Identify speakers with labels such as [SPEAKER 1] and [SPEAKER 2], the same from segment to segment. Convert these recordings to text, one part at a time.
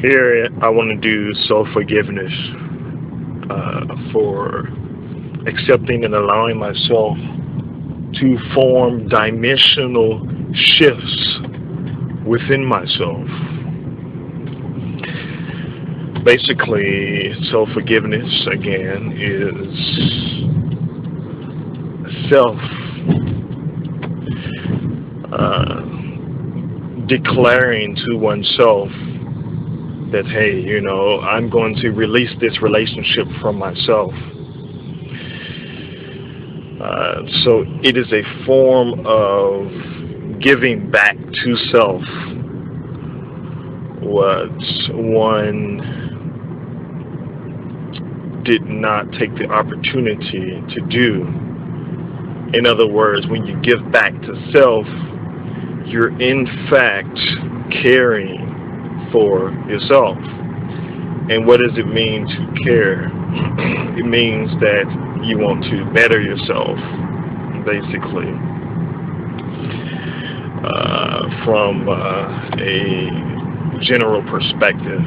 [SPEAKER 1] Here, I want to do self-forgiveness for accepting and allowing myself to form dimensional shifts within myself. Basically, self-forgiveness, again, is self declaring to oneself that, hey, I'm going to release this relationship from myself. So it is a form of giving back to self what one did not take the opportunity to do. In other words, when you give back to self, you're in fact caring for yourself. And what does it mean to care? It means that you want to better yourself, basically, from a general perspective.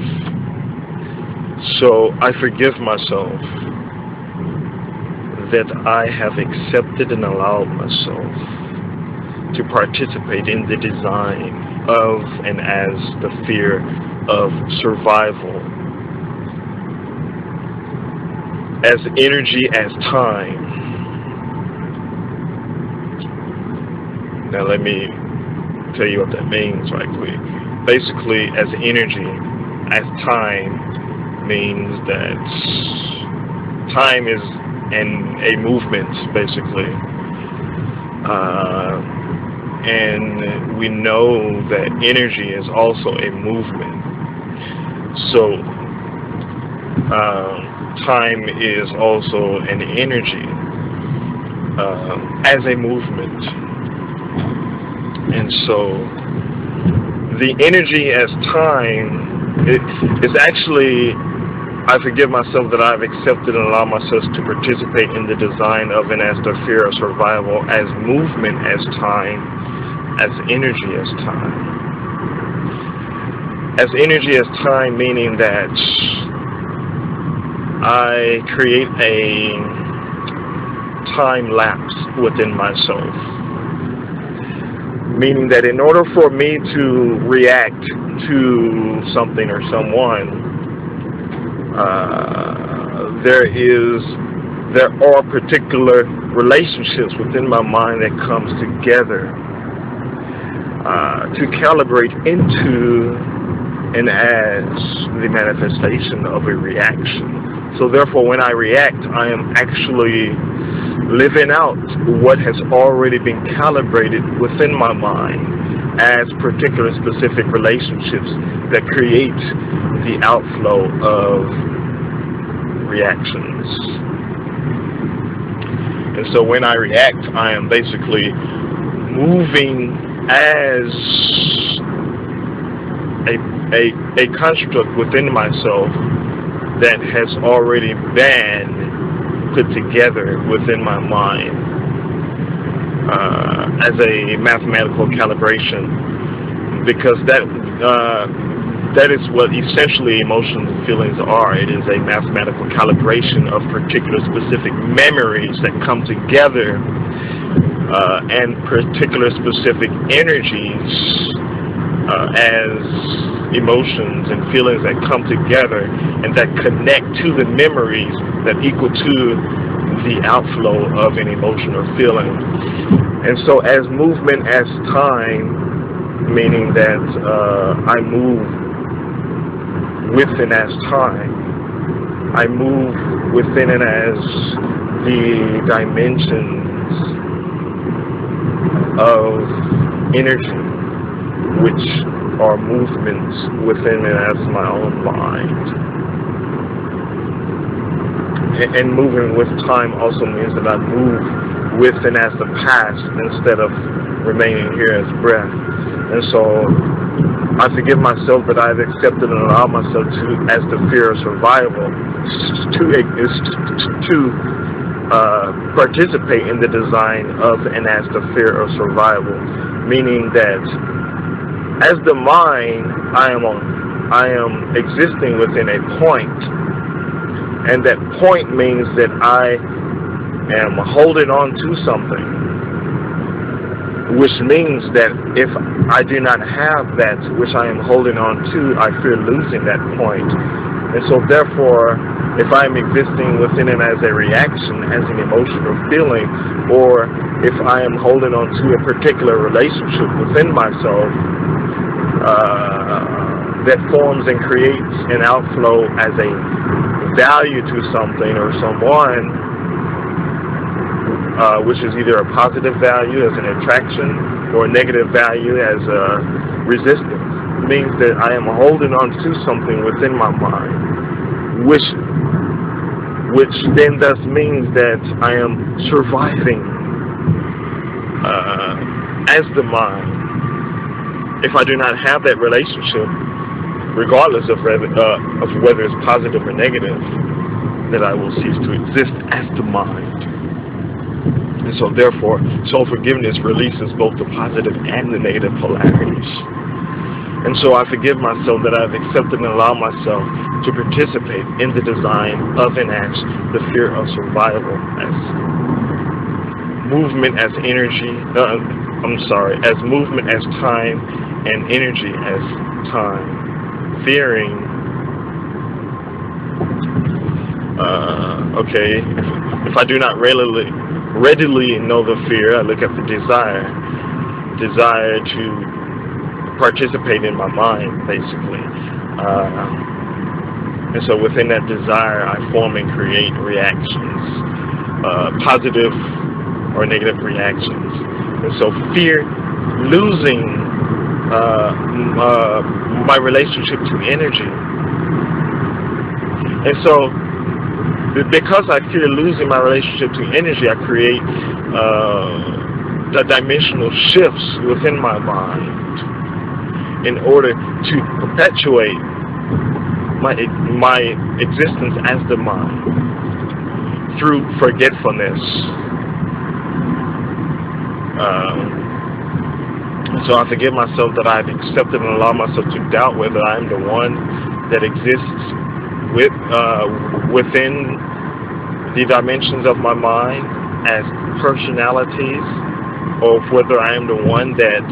[SPEAKER 1] So I forgive myself that I have accepted and allowed myself to participate in the design of and as the fear of survival, as energy, as time. Now let me tell you what that means right quick. Basically, as energy, as time, means that time is a movement, basically. And we know that energy is also a movement. So time is also an energy as a movement. And so the energy as time is actually, I forgive myself that I've accepted and allowed myself to participate in the design of and as the fear of survival, as movement as time, as energy as time. As energy as time, meaning that I create a time lapse within myself. Meaning that in order for me to react to something or someone, there are particular relationships within my mind that comes together to calibrate into and as the manifestation of a reaction. So therefore, when I react, I am actually living out what has already been calibrated within my mind as particular specific relationships that create the outflow of reactions. And so when I react, I am basically moving as a construct within myself that has already been put together within my mind as a mathematical calibration, because that is what essentially emotions and feelings are. It is a mathematical calibration of particular specific memories that come together and particular specific energies as emotions and feelings that come together and that connect to the memories that equal to the outflow of an emotion or feeling. And so as movement as time, meaning that I move within as time, I move within and as the dimensions of energy, which are movements within and as my own mind. And moving with time also means that I move with and as the past instead of remaining here as breath. And so I forgive myself that I've accepted and allowed myself to, as the fear of survival, to participate in the design of and as the fear of survival, meaning that as the mind, I am on I am existing within a point, and that point means that I am holding on to something, which means that if I do not have that which I am holding on to, I fear losing that point. And so therefore, if I am existing within it as a reaction, as an emotion or feeling, or if I am holding on to a particular relationship within myself that forms and creates an outflow as a value to something or someone, which is either a positive value as an attraction or a negative value as a resistance, means that I am holding on to something within my mind, which then thus means that I am surviving as the mind. If I do not have that relationship, regardless of whether it's positive or negative, that I will cease to exist as the mind. And so therefore, soul forgiveness releases both the positive and the negative polarities. And so I forgive myself that I've accepted and allowed myself to participate in the design of an act, the fear of survival as movement as energy, as movement as time and energy as time. Fearing, okay, if I do not readily know the fear, I look at the desire to participate in my mind, basically. And so within that desire, I form and create reactions, positive or negative reactions. And so fear losing my relationship to energy. And so because I fear losing my relationship to energy, I create the dimensional shifts within my mind in order to perpetuate my existence as the mind through forgetfulness. So I forgive myself that I've accepted and allowed myself to doubt whether I am the one that exists within the dimensions of my mind as personalities, or whether I am the one that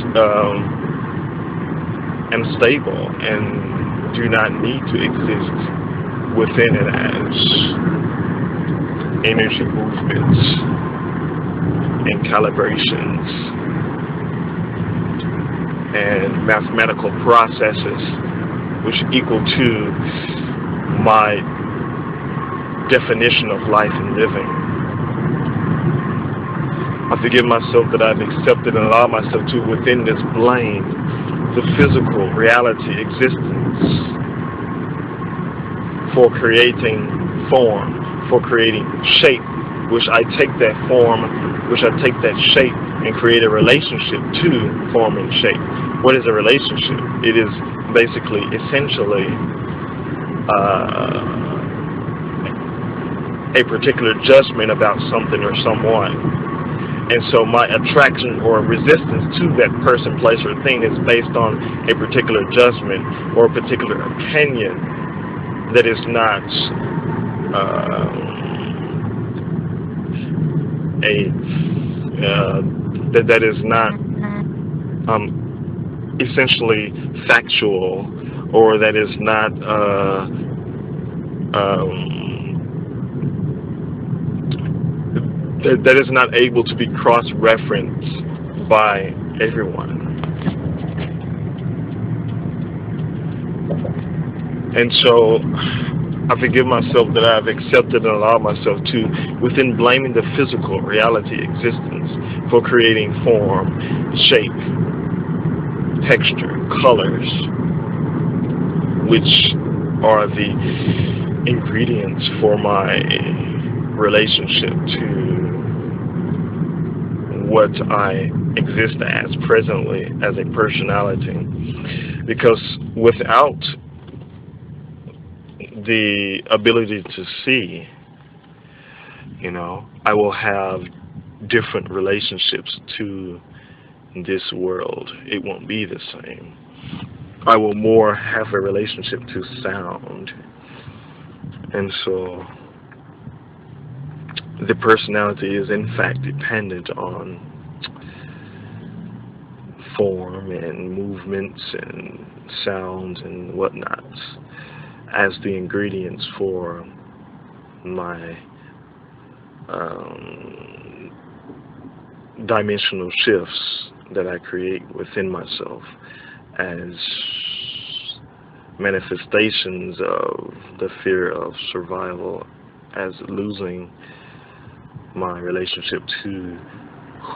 [SPEAKER 1] am stable and do not need to exist within it as energy movements and calibrations and mathematical processes which equal to my definition of life and living. I forgive myself that I've accepted and allowed myself to, within this plane, the physical reality existence, for creating form, for creating shape, which I take that form, which I take that shape and create a relationship to form and shape. What is a relationship? It is basically, essentially, a particular judgment about something or someone. And so my attraction or resistance to that person, place, or thing is based on a particular judgment or a particular opinion that is not that is not essentially factual, or that is not that is not able to be cross-referenced by everyone. And so I forgive myself that I have accepted and allowed myself to, within blaming the physical reality existence for creating form, shape, texture, colors, which are the ingredients for my relationship to what I exist as presently as a personality. Because without the ability to see, I will have different relationships to this world. It won't be the same. I will more have a relationship to sound. And so the personality is in fact dependent on form and movements and sounds and whatnot as the ingredients for my dimensional shifts that I create within myself as manifestations of the fear of survival, as losing my relationship to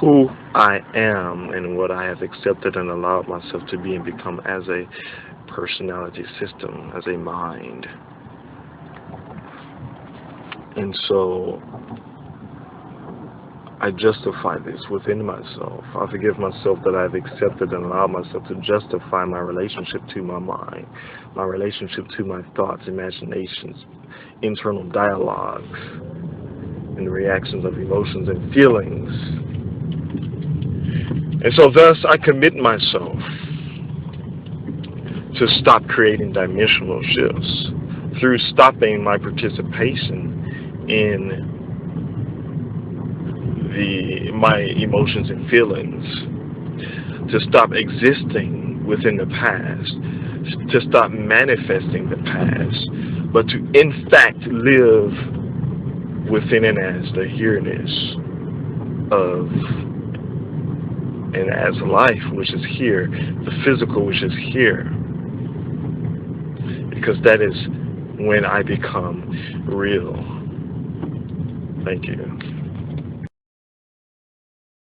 [SPEAKER 1] who I am and what I have accepted and allowed myself to be and become as a personality system, as a mind. And so I justify this within myself. I forgive myself that I've accepted and allowed myself to justify my relationship to my mind, my relationship to my thoughts, imaginations, internal dialogues, and the reactions of emotions and feelings. And so thus I commit myself to stop creating dimensional shifts through stopping my participation in my emotions and feelings, to stop existing within the past, to stop manifesting the past, but to in fact live within and as the here-ness of and as life, which is here, the physical, which is here, because that is when I become real. Thank you.